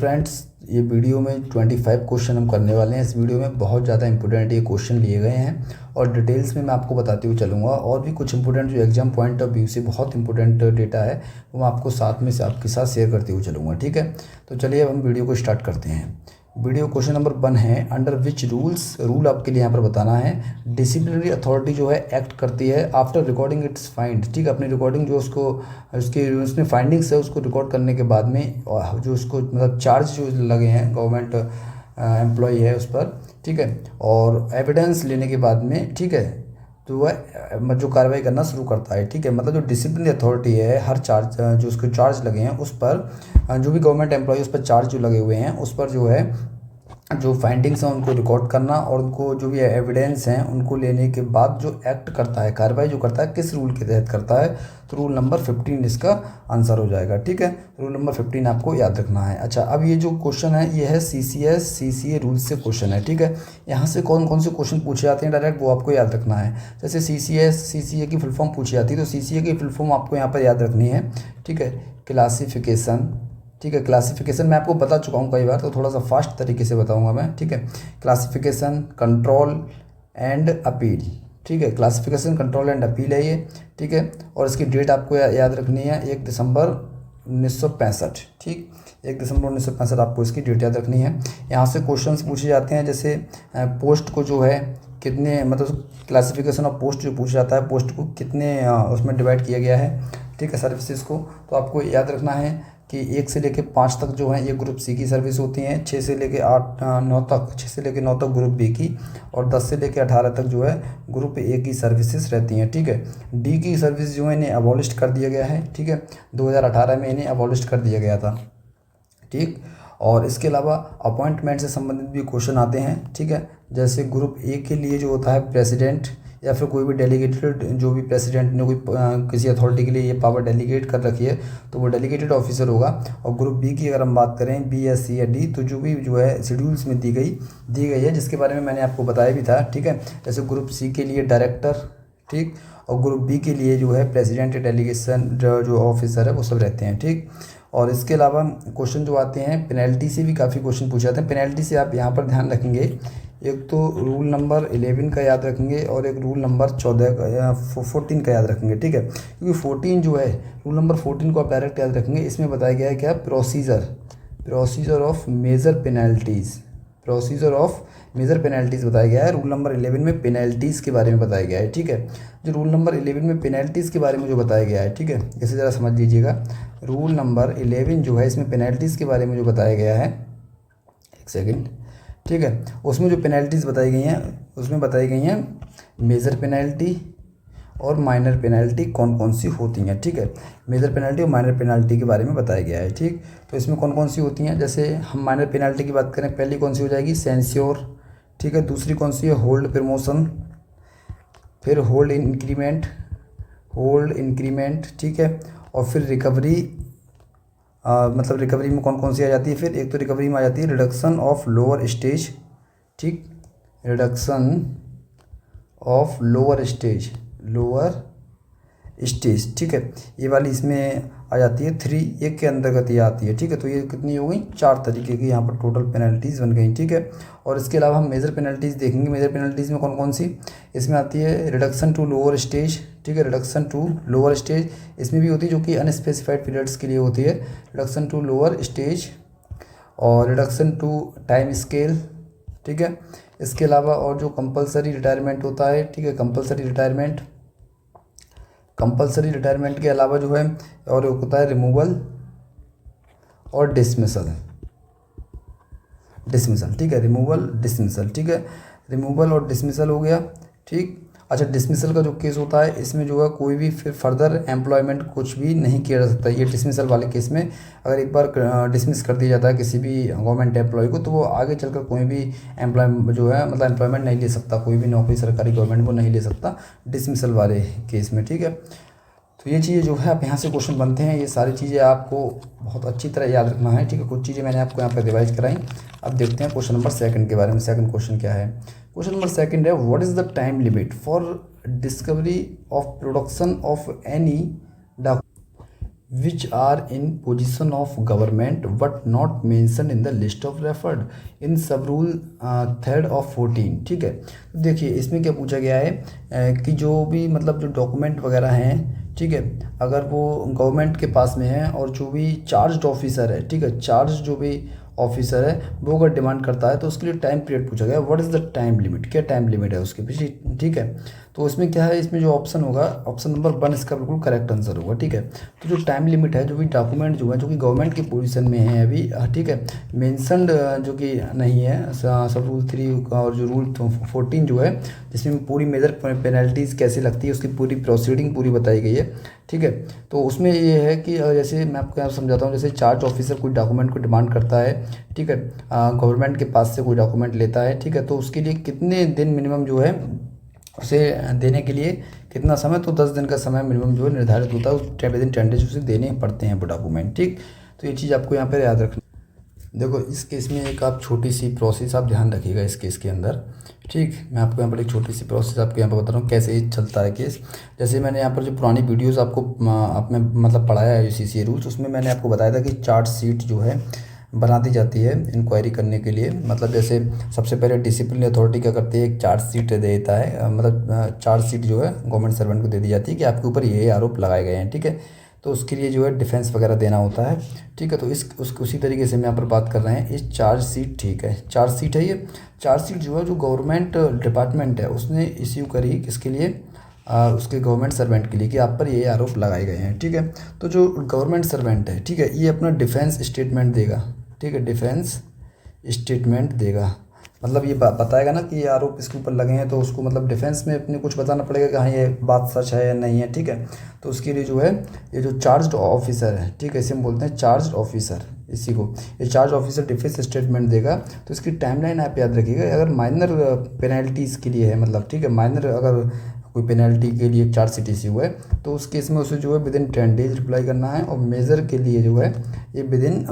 Friends, ये video में 25 question हम करने वाले हैं। इस वीडियो में बहुत ज़्यादा इंपॉर्टेंट ये क्वेश्चन लिए गए हैं और डिटेल्स में मैं आपको बताते हुए चलूँगा। और भी कुछ इंपॉर्टेंट जो एग्जाम पॉइंट ऑफ व्यू से बहुत इंपॉर्टेंट डेटा है वो मैं आपको साथ में से आपके साथ शेयर करते हुए चलूँगा। ठीक है, तो चलिए अब हम वीडियो को स्टार्ट करते हैं। वीडियो क्वेश्चन नंबर 1 है, अंडर विच रूल आपके लिए यहाँ पर बताना है। डिसिप्लिनरी अथॉरिटी जो है एक्ट करती है आफ्टर रिकॉर्डिंग इट्स फाइंड। ठीक है, अपनी रिकॉर्डिंग जो उसने फाइंडिंग्स है उसको रिकॉर्ड करने के बाद में जो उसको मतलब चार्ज जो लगे हैं गवर्नमेंट एम्प्लॉय है उस पर, ठीक है, और एविडेंस लेने के बाद में, ठीक है, तो वह जो कार्रवाई करना शुरू करता है। ठीक है, मतलब जो डिसिप्लिनरी अथॉरिटी है हर चार्ज जो उसके चार्ज लगे हैं उस पर, जो भी गवर्नमेंट एम्प्लॉय उस पर चार्ज जो लगे हुए हैं उस पर जो है जो फाइंडिंग्स हैं उनको रिकॉर्ड करना और उनको जो भी एविडेंस हैं उनको लेने के बाद जो एक्ट करता है, कार्रवाई जो करता है, किस रूल के तहत करता है, तो रूल नंबर 15 इसका आंसर हो जाएगा। ठीक है, रूल नंबर 15 आपको याद रखना है। अच्छा, अब ये जो क्वेश्चन है ये है CCA रूल्स से क्वेश्चन है। ठीक है, यहाँ से कौन कौन से क्वेश्चन पूछे जाते हैं डायरेक्ट वो आपको याद रखना है। जैसे CCA की फुल फॉर्म पूछी जाती है तो CCA की फुल फॉर्म आपको यहाँ पर याद रखनी है। ठीक है, क्लासिफिकेशन। ठीक है, क्लासिफिकेशन मैं आपको बता चुका हूँ कई बार, तो थोड़ा सा फास्ट तरीके से बताऊंगा मैं। ठीक है, क्लासिफिकेशन, कंट्रोल एंड अपील। ठीक है, क्लासिफिकेशन, कंट्रोल एंड अपील है ये। ठीक है, और इसकी डेट आपको याद रखनी है 1 दिसंबर 1965। ठीक, 1 दिसंबर 1965 आपको इसकी डेट याद रखनी है। यहाँ से क्वेश्चंस पूछे जाते हैं, जैसे पोस्ट को जो है कितने, मतलब क्लासिफिकेशन ऑफ पोस्ट जो पूछा जाता है, पोस्ट को कितने उसमें डिवाइड किया गया है। ठीक है, सर्विसेज को तो आपको याद रखना है कि 1 से लेकर 5 तक जो है ये ग्रुप सी की सर्विस होती हैं, 6 से लेकर 9 तक ग्रुप बी की, और 10 से लेकर 18 तक जो है ग्रुप ए की सर्विसेज रहती हैं। ठीक है, डी की सर्विस जो है इन्हें अबॉलिश कर दिया गया है। ठीक है, 2018 में इन्हें अबॉलिश कर दिया गया था। ठीक, और इसके अलावा अपॉइंटमेंट से संबंधित भी क्वेश्चन आते हैं। ठीक है, जैसे ग्रुप ए के लिए जो होता है प्रेसिडेंट या फिर कोई भी डेलीगेटेड, जो भी प्रेसिडेंट ने कोई किसी अथॉरिटी के लिए ये पावर डेलीगेट कर रखी है तो वो डेलीगेटेड ऑफिसर होगा। और ग्रुप बी की अगर हम बात करें, बी या सी या डी, तो जो भी जो है शेड्यूल्स में दी गई है, जिसके बारे में मैंने आपको बताया भी था। ठीक है, जैसे ग्रुप सी के लिए डायरेक्टर, ठीक, और ग्रुप बी के लिए जो है प्रेसिडेंट डेलीगेशन जो ऑफिसर है वो सब रहते हैं। ठीक, और इसके अलावा क्वेश्चन जो आते हैं पेनल्टी से भी काफ़ी क्वेश्चन पूछे जाते हैं। पेनल्टी से आप यहाँ पर ध्यान रखेंगे, एक तो रूल नंबर 11 का याद रखेंगे और एक रूल नंबर 14 का या 14 का याद रखेंगे। ठीक है, क्योंकि 14 जो है, रूल नंबर 14 को आप डायरेक्ट याद रखेंगे। इसमें बताया गया है क्या, procedure of major penalties, procedure of major penalties बताया गया है। रूल नंबर 11 में पेनल्टीज़ के बारे में बताया गया है। ठीक है, जो रूल नंबर 11 में पेनल्टीज़ के बारे में जो बताया गया है, ठीक है, इसे ज़रा समझ लीजिएगा। रूल नंबर 11 जो है इसमें पेनल्टीज़ के बारे में जो बताया गया है, एक सेकेंड, ठीक है, उसमें जो पेनल्टीज़ बताई गई हैं उसमें बताई गई हैं मेजर पेनल्टी और माइनर पेनल्टी कौन कौन सी होती हैं। ठीक है, मेजर पेनल्टी और माइनर पेनल्टी के बारे में बताया गया है। ठीक, तो इसमें कौन कौन सी होती हैं, जैसे हम माइनर पेनल्टी की बात करें, पहली कौन सी हो जाएगी, सेंश्योर। ठीक है, दूसरी कौन सी है, होल्ड प्रमोशन, फिर होल्ड इंक्रीमेंट। ठीक है, और फिर रिकवरी, मतलब रिकवरी में कौन कौन सी आ जाती है, फिर एक तो रिकवरी में आ जाती है रिडक्शन ऑफ लोअर स्टेज। ठीक, रिडक्शन ऑफ लोअर स्टेज, ठीक है, ये वाली इसमें आ जाती है 3 के अंतर्गत ये आती है। ठीक है, तो ये कितनी हो गई, 4 तरीके की यहाँ पर टोटल पेनल्टीज़ बन गई। ठीक है, और इसके अलावा हम मेजर पेनल्टीज़ देखेंगे। मेजर पेनल्टीज़ में कौन कौन सी, इसमें आती है रिडक्शन टू लोअर स्टेज। ठीक है, रिडक्शन टू लोअर स्टेज इसमें भी होती है, जो कि अनस्पेसिफाइड पीरियड्स के लिए होती है, रिडक्शन टू लोअर स्टेज, और रिडक्शन टू टाइम स्केल। ठीक है, इसके अलावा और जो कंपलसरी रिटायरमेंट होता है, ठीक है, कंपलसरी रिटायरमेंट के अलावा जो है और होता है रिमूवल और डिसमिसल। ठीक है, रिमूवल डिसमिसल। ठीक है, रिमूवल और डिसमिसल हो गया। ठीक, अच्छा, डिसमिसल का जो केस होता है इसमें जो है कोई भी फिर फर्दर एम्प्लॉयमेंट कुछ भी नहीं किया जा सकता। ये डिसमिसल वाले केस में अगर एक बार डिसमिस कर दिया जाता है किसी भी गवर्नमेंट एम्प्लॉय को, तो वो आगे चलकर कोई भी जो है मतलब एम्प्लॉयमेंट नहीं ले सकता, कोई भी नौकरी सरकारी गवर्नमेंट वो नहीं ले सकता डिसमिसल वाले केस में। ठीक है, तो ये चीज़ें जो है आप यहाँ से क्वेश्चन बनते हैं, ये सारी चीज़ें आपको बहुत अच्छी तरह याद रखना है। ठीक है, कुछ चीज़ें मैंने आपको यहाँ पर रिवाइज कराई। अब देखते हैं क्वेश्चन नंबर 2 के बारे में। सेकंड क्वेश्चन क्या है, क्वेश्चन नंबर 2 है, what is the time limit for discovery of production of any which are in position of government but not mention in the list of referred in sub rule 3 of 14। ठीक है, तो देखिए इसमें क्या पूछा गया है कि जो भी मतलब जो डॉक्यूमेंट वगैरह हैं, ठीक है, अगर वो गवर्नमेंट के पास में है और जो भी चार्ज ऑफिसर है, ठीक है, चार्ज जो भी ऑफिसर है वो अगर डिमांड करता है तो उसके लिए टाइम पीरियड पूछा गया, what is the time limit, क्या टाइम लिमिट है उसके पीछे। ठीक है, तो इसमें क्या है, इसमें जो ऑप्शन होगा ऑप्शन नंबर 1 इसका बिल्कुल करेक्ट आंसर होगा। ठीक है, तो जो टाइम लिमिट है, जो भी डॉक्यूमेंट जो है जो कि गवर्नमेंट की पोजीशन में है अभी, ठीक है, मेंशनड जो कि नहीं है सब रूल 3 और जो रूल 14 जो है जिसमें पूरी मेजर पेनल्टीज़ कैसे लगती है उसकी पूरी प्रोसीडिंग पूरी बताई गई है। ठीक है, तो उसमें ये है कि जैसे मैं आपको यहाँ समझाता हूँ, जैसे चार्ज ऑफिसर कोई डॉक्यूमेंट को डिमांड करता है, ठीक है, गवर्नमेंट के पास से कोई डॉक्यूमेंट लेता है, ठीक है, तो उसके लिए कितने दिन मिनिमम जो है उसे देने के लिए कितना समय, तो 10 दिन का समय मिनिमम जो है निर्धारित होता है, उस विद इन 10 डेज उसे देने पड़ते हैं वो डॉक्यूमेंट। ठीक, तो ये चीज़ आपको यहाँ पर याद रखना। देखो इस केस में एक आप छोटी सी प्रोसेस आप ध्यान रखिएगा इस केस के अंदर। ठीक, मैं आपको यहाँ पर एक छोटी सी प्रोसेस आपको यहाँ पर बता रहा हूँ कैसे ये चलता है केस। जैसे मैंने यहाँ पर जो पुरानी वीडियोस आपको आपने मतलब पढ़ाया है यूसीसी रूल्स, उसमें मैंने आपको बताया था कि चार्ज शीट जो है बना दी जाती है इंक्वायरी करने के लिए। मतलब जैसे सबसे पहले डिसिप्लिन अथॉरिटी क्या करती है, एक चार्ज शीट दे देता है, मतलब चार्ज शीट जो है गवर्नमेंट सर्वेंट को दे दी जाती है कि आपके ऊपर ये आरोप लगाए गए हैं। ठीक है, तो उसके लिए जो है डिफेंस वगैरह देना होता है। ठीक है, तो उसी तरीके से मैं यहाँ पर बात कर रहे हैं इस चार्ज शीट। ठीक है, चार्ज शीट है ये चार्ज शीट जो है जो गवर्नमेंट डिपार्टमेंट है उसने इश्यू करी किसके लिए, उसके गवर्नमेंट सर्वेंट के लिए कि आप पर ये आरोप लगाए गए हैं। ठीक है, तो जो गवर्नमेंट सर्वेंट है, ठीक है, ये अपना डिफेंस स्टेटमेंट देगा। ठीक है, डिफेंस स्टेटमेंट देगा, मतलब ये बताएगा ना कि ये आरोप इसके ऊपर लगे हैं, तो उसको मतलब डिफेंस में अपने कुछ बताना पड़ेगा कि हाँ ये बात सच है या नहीं है। ठीक है, तो उसके लिए जो है ये जो चार्ज ऑफिसर है, ठीक है, इसे हम बोलते हैं चार्ज ऑफिसर, इसी को ये चार्ज ऑफिसर डिफेंस स्टेटमेंट देगा। तो इसकी टाइमलाइन आप याद रखिएगा, अगर माइनर पेनल्टीज़ के लिए है, मतलब ठीक है, माइनर अगर कोई पेनल्टी के लिए चार्ज शीट इश्यू है तो उस केस में उसे जो है विद इन 10 डेज रिप्लाई करना है, और मेजर के लिए जो है ये विद इन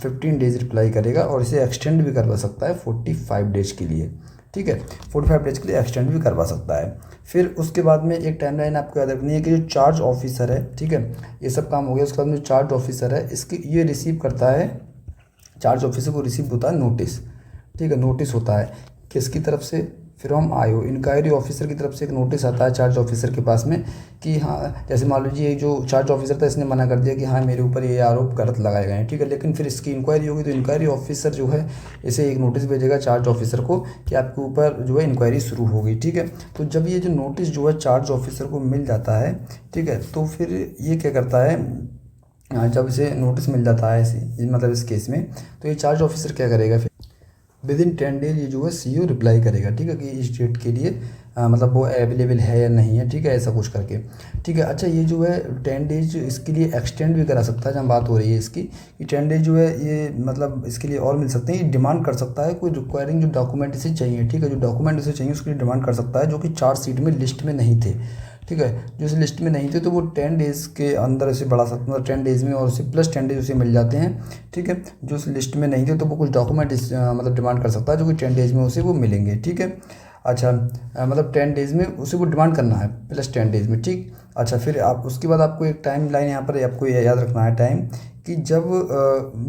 15 डेज रिप्लाई करेगा, और इसे एक्सटेंड भी करवा सकता है 45 डेज के लिए। ठीक है, 45 डेज के लिए एक्सटेंड भी करवा सकता है। फिर उसके बाद में एक टाइमलाइन आपको याद रखनी है कि जो चार्ज ऑफिसर है, ठीक है, ये सब काम हो गया, उसके बाद में जो चार्ज ऑफिसर है इसकी ये रिसीव करता है, चार्ज ऑफिसर को रिसीव होता है नोटिस। ठीक है, नोटिस होता है किसकी तरफ से, फ्रॉम आईओ, इंक्वायरी ऑफिसर की तरफ से एक नोटिस आता है चार्ज ऑफिसर के पास में कि हाँ, जैसे मान लीजिए जो चार्ज ऑफिसर था इसने मना कर दिया कि हाँ मेरे ऊपर ये आरोप गलत लगाए गए हैं। ठीक है, लेकिन फिर इसकी इंक्वायरी होगी तो इंक्वायरी ऑफिसर जो है इसे एक नोटिस भेजेगा चार्ज ऑफिसर को कि आपके ऊपर जो है इंक्वायरी शुरू होगी। ठीक है, तो जब ये जो नोटिस जो है चार्ज ऑफिसर को मिल जाता है, ठीक है, तो फिर ये क्या करता है, जब इसे नोटिस मिल जाता है मतलब इस केस में, तो ये चार्ज ऑफिसर क्या करेगा, फिर विद इन 10 डेज ये जो है सीओ रिप्लाई करेगा। ठीक है, कि इस डेट के लिए मतलब वो अवेलेबल है या नहीं है। ठीक है, ऐसा कुछ करके। ठीक है, अच्छा ये जो है 10 डेज इसके लिए एक्सटेंड भी करा सकता है, जहाँ बात हो रही है इसकी कि 10 डेज जो है ये मतलब इसके लिए और मिल सकते हैं, ये डिमांड कर सकता है कोई रिक्वायरिंग जो डॉक्यूमेंट इसे चाहिए। ठीक है, जो डॉक्यूमेंट इसे चाहिए उसके लिए डिमांड कर सकता है जो कि चार्ज शीट में लिस्ट में नहीं थे। ठीक है, जो इस लिस्ट में नहीं थे तो वो 10 डेज़ के अंदर उसे बढ़ा सकते, मतलब 10 डेज़ में और उसे प्लस 10 डेज उसे मिल जाते हैं। ठीक है, जो उस लिस्ट में नहीं थे तो वो कुछ डॉक्यूमेंट मतलब डिमांड कर सकता है जो कि 10 डेज़ में उसे वो मिलेंगे। ठीक है, अच्छा मतलब 10 डेज़ में उसे वो डिमांड करना है प्लस 10 डेज़ में। ठीक, अच्छा फिर आप उसके बाद आपको एक टाइम लाइन यहाँ पर आपको याद रखना है टाइम, कि जब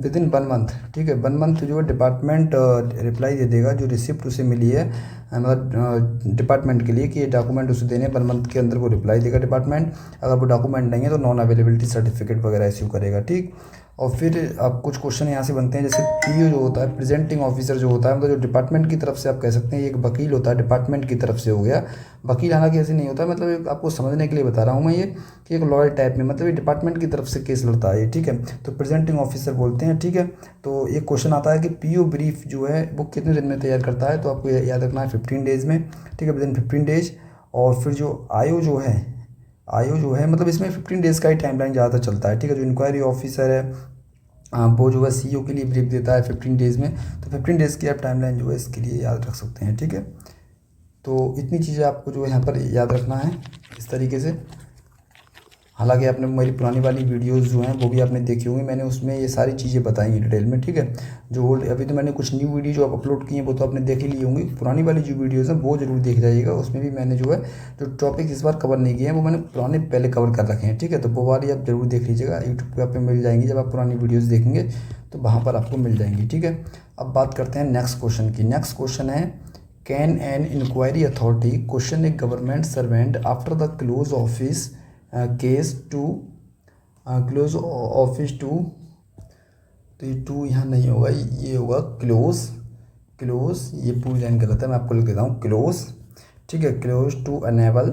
विद इन 1 मंथ, ठीक है, 1 मंथ जो है डिपार्टमेंट रिप्लाई दे देगा जो रिसिप्ट उसे मिली है, मतलब डिपार्टमेंट के लिए कि ये डॉक्यूमेंट उसे देने 1 मंथ के अंदर वो रिप्लाई देगा डिपार्टमेंट। अगर वो डॉक्यूमेंट नहीं है तो नॉन अवेलेबिलिटी सर्टिफिकेट वगैरह इश्यू करेगा। ठीक, और फिर अब कुछ क्वेश्चन यहाँ से बनते हैं, जैसे पीओ जो होता है प्रेजेंटिंग ऑफिसर जो होता है, मतलब जो डिपार्टमेंट की तरफ से आप कह सकते हैं एक वकील होता है, डिपार्टमेंट की तरफ से हो गया। वकील हालांकि ऐसे नहीं होता, मतलब एक आपको समझने के लिए बता रहा हूँ मैं ये कि एक लॉयर टाइप में, मतलब ये डिपार्टमेंट की तरफ से केस लड़ता है। ठीक है, तो प्रेजेंटिंग ऑफिसर बोलते हैं। ठीक है, तो एक क्वेश्चन आता है कि पीओ ब्रीफ जो है वो कितने दिन में तैयार करता है, तो आपको याद रखना है 15 डेज़ में। ठीक है, विद इन 15 डेज। और फिर जो आईओ जो है मतलब इसमें 15 डेज़ का ही टाइमलाइन ज़्यादा चलता है। ठीक है, जो इंक्वायरी ऑफिसर है वो जो है सीईओ के लिए ब्रीफ देता है 15 डेज़ में, तो 15 डेज़ की आप टाइमलाइन जो है इसके लिए याद रख सकते हैं। ठीक है, तो इतनी चीज़ें आपको जो है यहाँ पर याद रखना है इस तरीके से। हालांकि आपने मेरी पुरानी वाली वीडियोस जो हैं वो भी आपने देखी होंगी, मैंने उसमें ये सारी चीज़ें बताई हैं डिटेल में, ठीक है। जो ओल्ड अभी तो मैंने कुछ न्यू वीडियो जो अपलोड की हैं वो तो आपने देख ही ली होंगी, पुरानी वाली जो वीडियोज़ हैं वो जरूर देख जाइएगा। उसमें भी मैंने जो है जो टॉपिक इस बार कवर नहीं किए हैं वो मैंने पुराने पहले कवर कर रखे हैं, ठीक है। तो वो वाली आप जरूर देख लीजिएगा, यूट्यूब पर आप मिल जाएंगी, जब आप पुरानी वीडियोज़ देखेंगे तो वहाँ पर आपको मिल जाएंगी, ठीक है। अब बात करते हैं नेक्स्ट क्वेश्चन की। नेक्स्ट क्वेश्चन है, can an inquiry authority question a government servant after the close office case to close office to, तो ये टू यहाँ नहीं होगा, ये होगा क्लोज। क्लोज ये पूरी लाइन गलत है, मैं आपको लिख देता हूँ क्लोज, ठीक है। Close to enable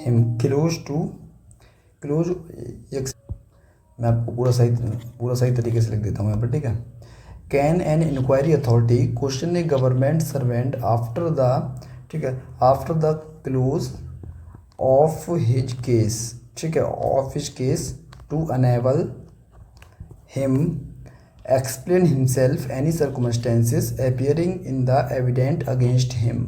him, close to close एक, मैं आपको पूरा सही तरीके से लिख देता हूँ यहाँ पर, ठीक है। Can an inquiry authority question a government servant after the, ठीक है, after the close of his case, ठीक है, of his case to enable him explain himself any circumstances appearing in the evident against him.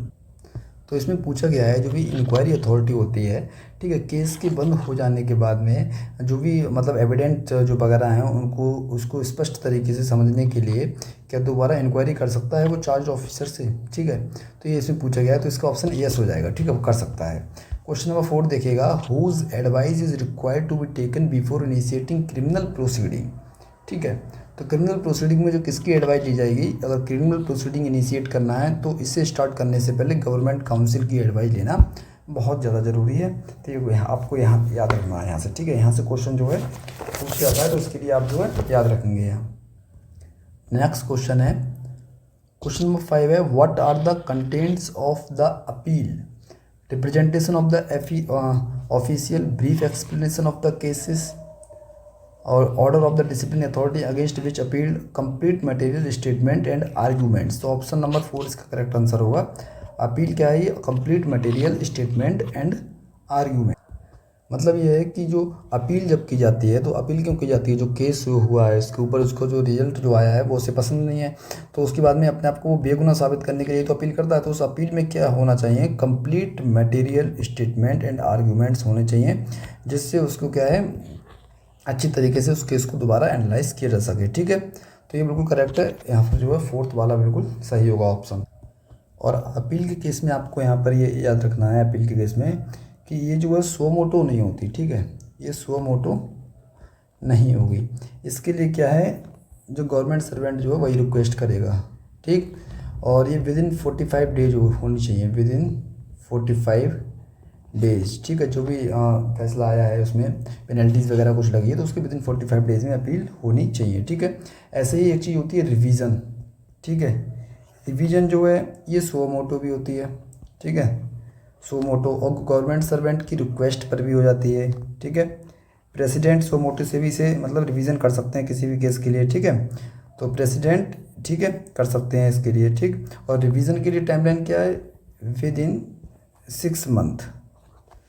तो इसमें पूछा गया है जो भी इंक्वायरी अथॉरिटी होती है, ठीक है, केस के बंद हो जाने के बाद में जो भी मतलब एविडेंट जो वगैरह हैं उनको उसको स्पष्ट तरीके से समझने के लिए क्या दोबारा इंक्वायरी कर सकता है वो चार्ज ऑफिसर से, ठीक है। तो ये इसमें पूछा गया है, तो इसका ऑप्शन यस हो जाएगा, ठीक है, वो कर सकता है। क्वेश्चन नंबर 4 देखिएगा, whose advice is required to be taken before initiating criminal proceeding, ठीक है। तो क्रिमिनल प्रोसीडिंग में जो किसकी एडवाइस ली जाएगी, अगर क्रिमिनल प्रोसीडिंग इनिशिएट करना है तो इसे स्टार्ट करने से पहले गवर्नमेंट काउंसिल की एडवाइस लेना बहुत ज़्यादा ज़रूरी है। तो ये आपको यहाँ याद रखना है यहाँ से, ठीक है। यहाँ से क्वेश्चन जो है पूछ जाता है तो उसके लिए आप जो है याद रखेंगे यहाँ। नेक्स्ट क्वेश्चन है, क्वेश्चन नंबर 5 है, what are the contents of the appeal, representation of the official, brief explanation of the cases और order of the discipline authority against which appealed, complete material statement and arguments. तो option number 4 इसका correct answer होगा। Appeal क्या है, complete material statement and argument. मतलब ये है कि जो अपील जब की जाती है तो अपील क्यों की जाती है, जो केस हुआ है उसके ऊपर उसको जो रिजल्ट जो आया है वो उसे पसंद नहीं है, तो उसके बाद में अपने आप को वो बेगुनाह साबित करने के लिए तो अपील करता है। तो उस अपील में क्या होना चाहिए, complete material statement and arguments होने चाहिए, जिससे उसको क्या है अच्छी तरीके से उस केस को दोबारा एनालाइज किया जा सके, ठीक है। तो ये बिल्कुल करेक्ट है, यहाँ पर जो है 4th वाला बिल्कुल सही होगा ऑप्शन। और अपील के केस में आपको यहाँ पर ये याद रखना है, अपील के केस में कि ये जो है सो मोटो नहीं होती, ठीक है, ये सो मोटो नहीं होगी। इसके लिए क्या है, जो गवर्नमेंट सर्वेंट जो है वही रिक्वेस्ट करेगा, ठीक। और ये विद इन 45 डेज होनी चाहिए, विद इन 45 डेज, ठीक है। जो भी फैसला आया है उसमें पेनल्टीज़ वगैरह कुछ लगी है तो उसके विद इन 45 डेज में अपील होनी चाहिए, ठीक है। ऐसे ही एक चीज़ होती है रिवीजन, ठीक है। रिवीजन जो है ये सो मोटो भी होती है, ठीक है, सो मोटो, और गवर्नमेंट सर्वेंट की रिक्वेस्ट पर भी हो जाती है, ठीक है। प्रेसिडेंट सो मोटो से भी इसे मतलब रिवीजन कर सकते हैं किसी भी केस के लिए, ठीक है। तो प्रेसिडेंट, ठीक है, कर सकते हैं इसके लिए, ठीक। और रिवीजन के लिए टाइमलाइन क्या है, विद इन 6 मंथ,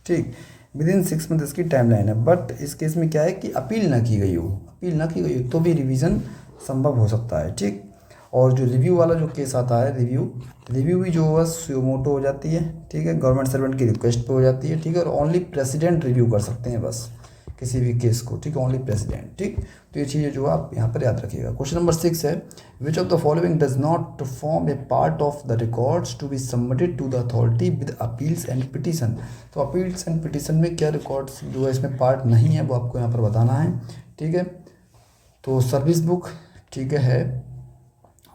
ठीक, विद इन 6 मंथ इसकी टाइमलाइन है। बट इस केस में क्या है कि अपील ना की गई हो तो भी रिवीजन संभव हो सकता है, ठीक। और जो रिव्यू वाला जो केस आता है, रिव्यू भी जो है सुयो मोटो हो जाती है, ठीक है, गवर्नमेंट सर्वेंट की रिक्वेस्ट पे हो जाती है, ठीक है। और ओनली प्रेसिडेंट रिव्यू कर सकते हैं बस किसी भी केस को, ठीक है, ओनली प्रेसिडेंट, ठीक। तो ये चीज़ें जो आप यहाँ पर याद रखिएगा। क्वेश्चन नंबर 6 है, which of the following does not form a part of the records to be submitted to the authority with appeals and petition. तो अपील्स एंड पिटीशन में क्या रिकॉर्ड्स जो है इसमें पार्ट नहीं है वो आपको यहाँ पर बताना है, ठीक है। तो सर्विस बुक, ठीक है,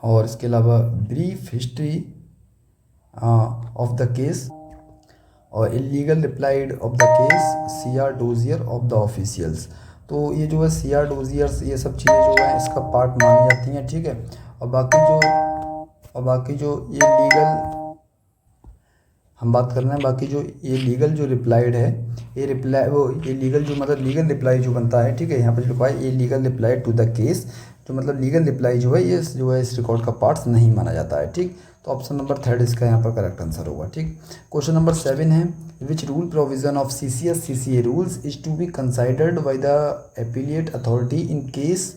और इसके अलावा brief history of the case और illegal replied of the case, CR dossier of the officials. तो ये जो है CR डोजियर्स ये सब चीज़ें जो है इसका पार्ट मानी जाती हैं, ठीक है। और बाकी जो ये लीगल हम बात कर रहे हैं, बाकी जो ये लीगल जो रिप्लाइड है, ये लीगल जो मतलब लीगल रिप्लाई जो बनता है, ठीक है, यहाँ पर जो लिखा है ये legal reply to the case, जो मतलब लीगल रिप्लाई जो है ये जो है इस रिकॉर्ड का पार्ट्स नहीं माना जाता है, ठीक। तो ऑप्शन नंबर 3 इसका यहाँ पर करेक्ट आंसर होगा, ठीक। क्वेश्चन नंबर 7 है, which rule provision of CCS CCA rules is to be considered by the appellate authority in case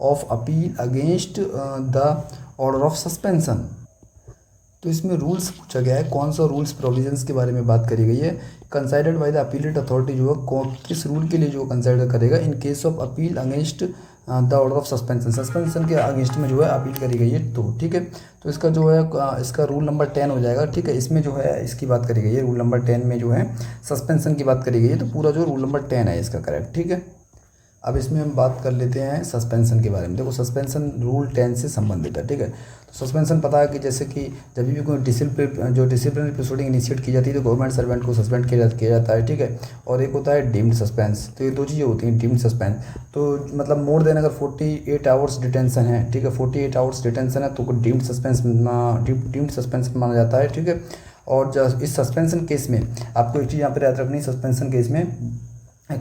of appeal against the order of suspension. तो इसमें रूल्स पूछा गया है, कौन सा रूल्स प्रोविजंस के बारे में बात करी गई है। Considered by the appellate authority जो है किस रूल के लिए जो कंसाइडर करेगा, इन case of appeal against the order of suspension के अगेंस्ट में जो है अपील करी गई है। तो ठीक है, तो इसका जो है इसका रूल नंबर 10 हो जाएगा। ठीक है, इसमें जो है इसकी बात करी गई है, रूल नंबर 10 में जो है सस्पेंशन की बात करी गई है। तो पूरा जो रूल नंबर 10 है इसका करेक्ट। ठीक है, अब इसमें हम बात कर लेते हैं सस्पेंशन के बारे में। देखो सस्पेंशन रूल 10 से संबंधित है। ठीक है, तो सस्पेंशन पता है कि जैसे कि जब भी कोई डिसिप्लिनरी प्रोसीडिंग इनिशिएट की जाती है तो गवर्नमेंट सर्वेंट को सस्पेंड किया जाता है। ठीक है, और एक होता है डीम्ड सस्पेंस। तो ये दो चीज़ें होती हैं, डीम्ड सस्पेंस तो मतलब मोर देन अगर 48 आवर्स डिटेंशन है। ठीक है, 48 आवर्स डिटेंशन है तो डीम्ड सस्पेंस माना जाता है। ठीक है, और इस सस्पेंशन केस में आपको एक चीज़ यहाँ पर याद रखनी है, सस्पेंशन केस में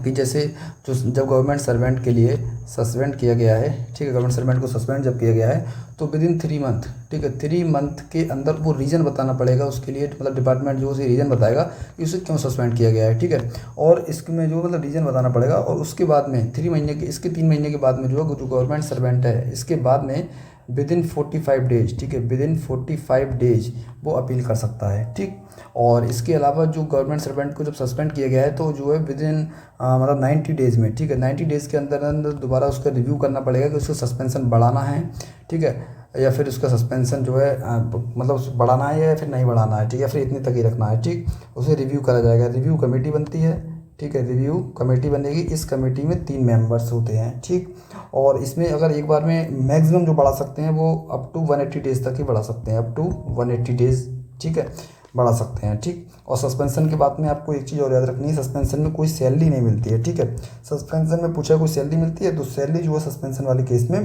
कि जैसे जो जब गवर्नमेंट सर्वेंट के लिए सस्पेंड किया गया है। ठीक है, गवर्नमेंट सर्वेंट को सस्पेंड जब किया गया है तो विद इन 3 मंथ, ठीक है 3 मंथ के अंदर वो रीज़न बताना पड़ेगा उसके लिए। मतलब डिपार्टमेंट जो उसे रीज़न बताएगा कि उसे क्यों सस्पेंड किया गया है। ठीक है, और इसमें जो मतलब रीज़न बताना पड़ेगा, और उसके बाद में 3 महीने के इसके 3 महीने के बाद में जो गवर्नमेंट सर्वेंट है इसके बाद में विद इन 45 डेज, ठीक है विद इन 45 डेज वो अपील कर सकता है। ठीक, और इसके अलावा जो गवर्नमेंट सर्वेंट को जब सस्पेंड किया गया है तो जो है विद इन मतलब 90 डेज़ में, ठीक है 90 डेज़ के अंदर अंदर दोबारा उसका रिव्यू करना पड़ेगा कि उसको सस्पेंशन बढ़ाना है। ठीक है, या फिर उसका सस्पेंशन जो है मतलब बढ़ाना है या फिर नहीं बढ़ाना है। ठीक है, फिर इतने तक ही रखना है। ठीक, उसे रिव्यू करा जाएगा, रिव्यू कमेटी बनती है। ठीक है, रिव्यू कमेटी बनेगी, इस कमेटी में 3 मेंबर्स होते हैं। ठीक, और इसमें अगर एक बार में मैक्सिमम जो बढ़ा सकते हैं वो अप टू 180 डेज़ तक ही बढ़ा सकते हैं, अप टू 180 डेज़ ठीक है बढ़ा सकते हैं। ठीक, और सस्पेंशन के बाद में आपको एक चीज़ और याद रखनी है, सस्पेंशन में कोई सैलरी नहीं मिलती है। ठीक है, सस्पेंशन में पूछा कोई सैलरी मिलती है तो सैलरी जो है सस्पेंशन वाले केस में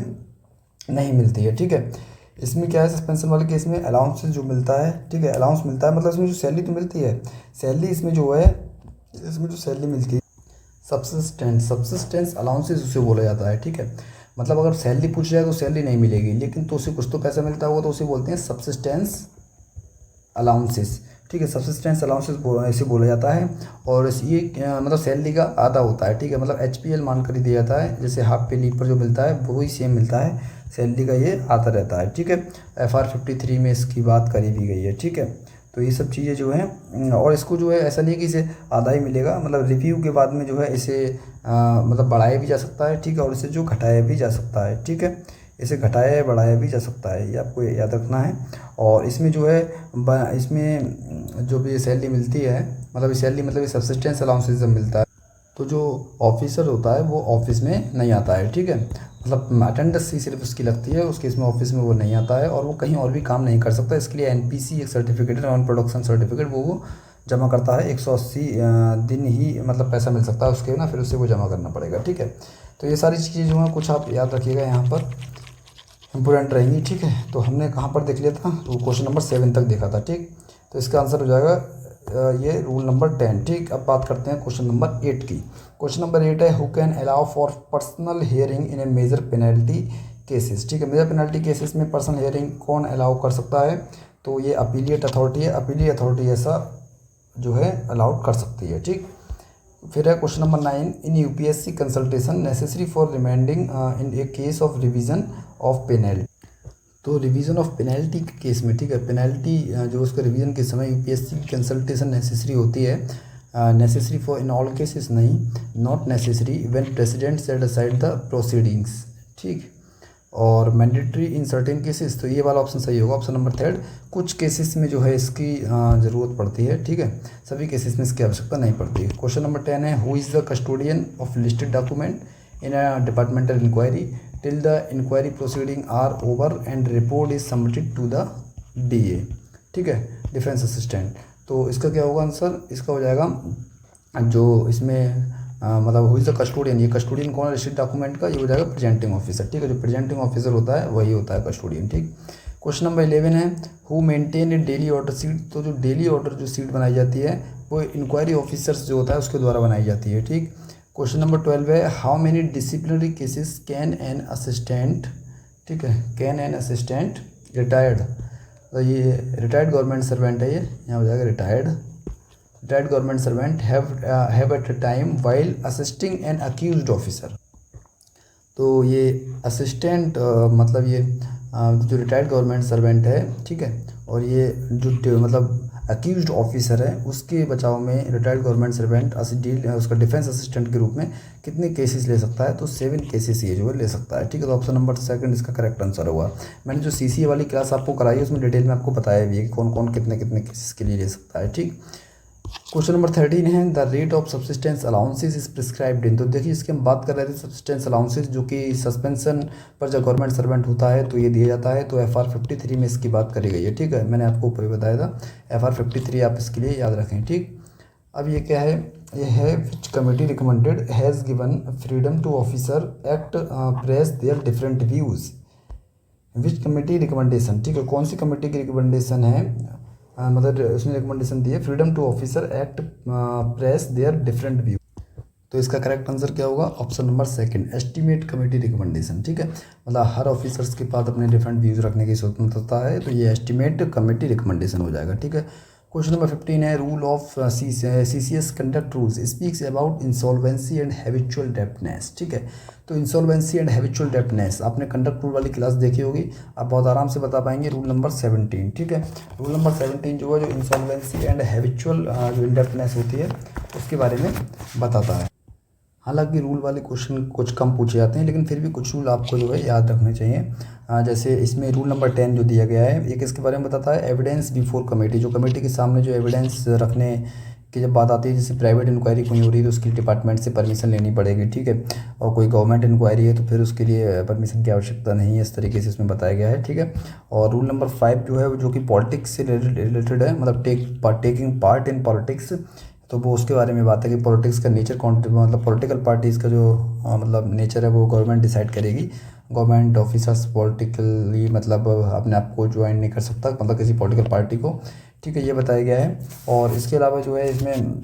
नहीं मिलती है। ठीक है, इसमें क्या है, सस्पेंशन वाले केस में अलाउंस जो मिलता है। ठीक है, अलाउंस मिलता है मतलब इसमें जो सैलरी तो मिलती है, सैलरी इसमें जो है इसमें जो सैलरी मिलती है सब्सिस्टेंस अलाउंसेस उसे बोला जाता है। ठीक है, मतलब अगर सैलरी पूछ जाए तो सैलरी नहीं मिलेगी लेकिन तो उसे कुछ तो पैसा मिलता होगा तो उसे बोलते हैं सब्सिस्टेंस अलाउंसेस। ठीक है, सब्सिस्टेंस अलाउंसेस ऐसे बोला जाता है, और ये मतलब सैलरी का आधा होता है। ठीक है, मतलब HPL मान कर ही दिया जाता है, जैसे हाफ पे लीव पर जो मिलता है वही सेम मिलता है, सैलरी का ये आधा रहता है। ठीक है, FR 53 में इसकी बात करी भी गई है। ठीक है, तो ये सब चीज़ें जो हैं, और इसको जो है ऐसा नहीं है कि इसे आधा ही मिलेगा, मतलब रिव्यू के बाद में जो है इसे मतलब बढ़ाया भी जा सकता है। ठीक है, और इसे जो घटाया भी जा सकता है। ठीक है, इसे घटाया या बढ़ाया भी जा सकता है, ये आपको याद रखना है। और इसमें जो है इसमें जो भी सैलरी मिलती है, मतलब ये सैलरी मतलब ये सब्सिस्टेंस अलाउंसेस जब मिलता है तो जो ऑफिसर होता है वो ऑफिस में नहीं आता है। ठीक है, मतलब अटेंडेंस ही सिर्फ उसकी लगती है, उस केस में ऑफिस में वो नहीं आता है और वो कहीं और भी काम नहीं कर सकता। इसके लिए NPC एक सर्टिफिकेट है, नॉन प्रोडक्शन सर्टिफिकेट, वो जमा करता है। 180 दिन ही मतलब पैसा मिल सकता है उसके ना, फिर उसे वो जमा करना पड़ेगा। ठीक है, तो ये सारी चीज़ें जो हैं कुछ आप याद रखिएगा, यहाँ पर इम्पोर्टेंट रहेंगी। ठीक है, तो हमने कहाँ पर देख लिया था, तो क्वेश्चन नंबर 7 तक देखा था। ठीक, तो इसका आंसर हो जाएगा ये रूल नंबर 10। ठीक, अब बात करते हैं क्वेश्चन नंबर 8 की। क्वेश्चन नंबर 8 है, who can allow for personal hearing in a major penalty cases. ठीक है, मेजर पेनल्टी केसेस में पर्सनल हियरिंग कौन अलाउ कर सकता है, तो ये अपीलिएट अथॉरिटी है। अपीलिएट अथॉरिटी ऐसा जो है अलाउड कर सकती है। ठीक, फिर है question number 9, in UPSC consultation necessary for remanding in a case of revision of penalty. तो रिवीजन ऑफ पेनल्टी के केस में, ठीक है पेनल्टी जो उसका रिवीजन के समय UPSC की कंसल्टेशन नेसेसरी होती है। Necessary for in all cases नहीं, not necessary when president set aside the proceedings. ठीक, और मैंडेटरी इन सर्टेन केसेस, तो ये वाला ऑप्शन सही होगा, ऑप्शन नंबर 3। कुछ केसेस में जो है इसकी ज़रूरत पड़ती है। ठीक है, सभी केसेस में इसकी आवश्यकता नहीं पड़ती है। क्वेश्चन नंबर 10 है, who is the custodian of listed document in a departmental inquiry till the inquiry proceeding are over and report is submitted to the DA। ठीक है, डिफेंस असिस्टेंट। तो इसका क्या होगा आंसर, इसका हो जाएगा जो इसमें मतलब हु इज़ द कस्टोडियन, ये कस्टोडियन कौन है लिस्टेड डॉक्यूमेंट का, ये हो जाएगा प्रेजेंटिंग ऑफिसर। ठीक है, जो प्रेजेंटिंग ऑफिसर होता है वही होता है कस्टोडियन। ठीक, क्वेश्चन नंबर 11 है, who maintain A daily order seat. तो जो डेली ऑर्डर जो सीट बनाई जाती है वो इंक्वायरी ऑफिसर्स जो होता है उसके द्वारा बनाई जाती है। ठीक, क्वेश्चन नंबर 12 है, how many disciplinary cases can an assistant, ठीक है कैन एन असिस्टेंट रिटायर्ड, तो ये रिटायर्ड गवर्नमेंट सर्वेंट है, ये यहाँ हो जाएगा retired government servant have at a time while assisting an accused officer. तो ये असिस्टेंट मतलब ये जो रिटायर्ड गवर्नमेंट सर्वेंट है, ठीक है और ये जो मतलब अक्यूज्ड ऑफिसर है उसके बचाव में रिटायर्ड गवर्नमेंट सर्वेंट उसका डिफेंस असिस्टेंट के रूप में कितने केसेस ले सकता है, तो 7 केसेस ये जो है ले सकता है। ठीक है, तो ऑप्शन नंबर सेकंड इसका करेक्ट आंसर होगा। मैंने जो सीसीए वाली क्लास आपको कराई है उसमें डिटेल में आपको बताया भी है कि कौन कौन कितने कितने केसेस के लिए ले सकता है। ठीक, क्वेश्चन नंबर 13 है the rate of subsistence allowances is prescribed इन। तो देखिए इसके हम बात कर रहे थे सब्सिस्टेंस अलाउंसेस जो कि सस्पेंशन पर जब गवर्नमेंट सर्वेंट होता है तो ये दिया जाता है। तो FR 53 में इसकी बात करी गई है। ठीक है, मैंने आपको ऊपर ही बताया था, FR 53 आप इसके लिए याद रखें। ठीक, अब ये क्या है, ये है which committee recommended has given freedom to officer express their different views. Which committee recommendation, ठीक है, कौन सी कमेटी की रिकमेंडेशन है, मतलब उसने रिकमेंडेशन दी है freedom to officer express their different view. तो इसका करेक्ट आंसर क्या होगा, option number second, estimate committee recommendation. ठीक है, मतलब हर ऑफिसर्स के पास अपने डिफरेंट व्यूज़ रखने की स्वतंत्रता है, तो ये एस्टीमेट कमेटी रिकमेंडेशन हो जाएगा। ठीक है, क्वेश्चन नंबर 15 है rule of CCS conduct rules speaks about insolvency and habitual debtness. ठीक है, तो इंसॉल्वेंसी एंड हैबिचुअल डेप्टनेस आपने कंडक्ट रूल वाली क्लास देखी होगी, आप बहुत आराम से बता पाएंगे। रूल नंबर 17, ठीक है, रूल नंबर 17 जो है जो इंसॉल्वेंसी एंड हैबिचुअल जो इंडेप्टनेस होती है उसके बारे में बताता है। हालांकि रूल वाले क्वेश्चन कुछ कम पूछे जाते हैं, लेकिन फिर भी कुछ रूल आपको जो है याद रखने चाहिए। जैसे इसमें रूल नंबर 10 जो दिया गया है एक इसके बारे में बताता है एविडेंस बिफोर कमेटी। जो कमेटी के सामने जो एविडेंस रखने की जब बात आती है, जैसे प्राइवेट इंक्वायरी कोई हो रही है तो उसके डिपार्टमेंट से परमिशन लेनी पड़ेगी। ठीक है, और कोई गवर्नमेंट इंक्वायरी है तो फिर उसके लिए परमिशन की आवश्यकता नहीं है, इस तरीके से इसमें बताया गया है। ठीक है, और रूल नंबर 5 जो है जो कि पॉलिटिक्स से रिलेटेड है, मतलब टेकिंग पार्ट इन पॉलिटिक्स, तो वो उसके बारे में बात है कि पॉलिटिक्स का नेचर कौन, मतलब पॉलिटिकल पार्टीज़ का जो मतलब नेचर है वो गवर्नमेंट डिसाइड करेगी। गवर्नमेंट ऑफिसर्स पॉलिटिकली मतलब अपने आप को ज्वाइन नहीं कर सकता, मतलब किसी पॉलिटिकल पार्टी को। ठीक है, ये बताया गया है। और इसके अलावा जो है इसमें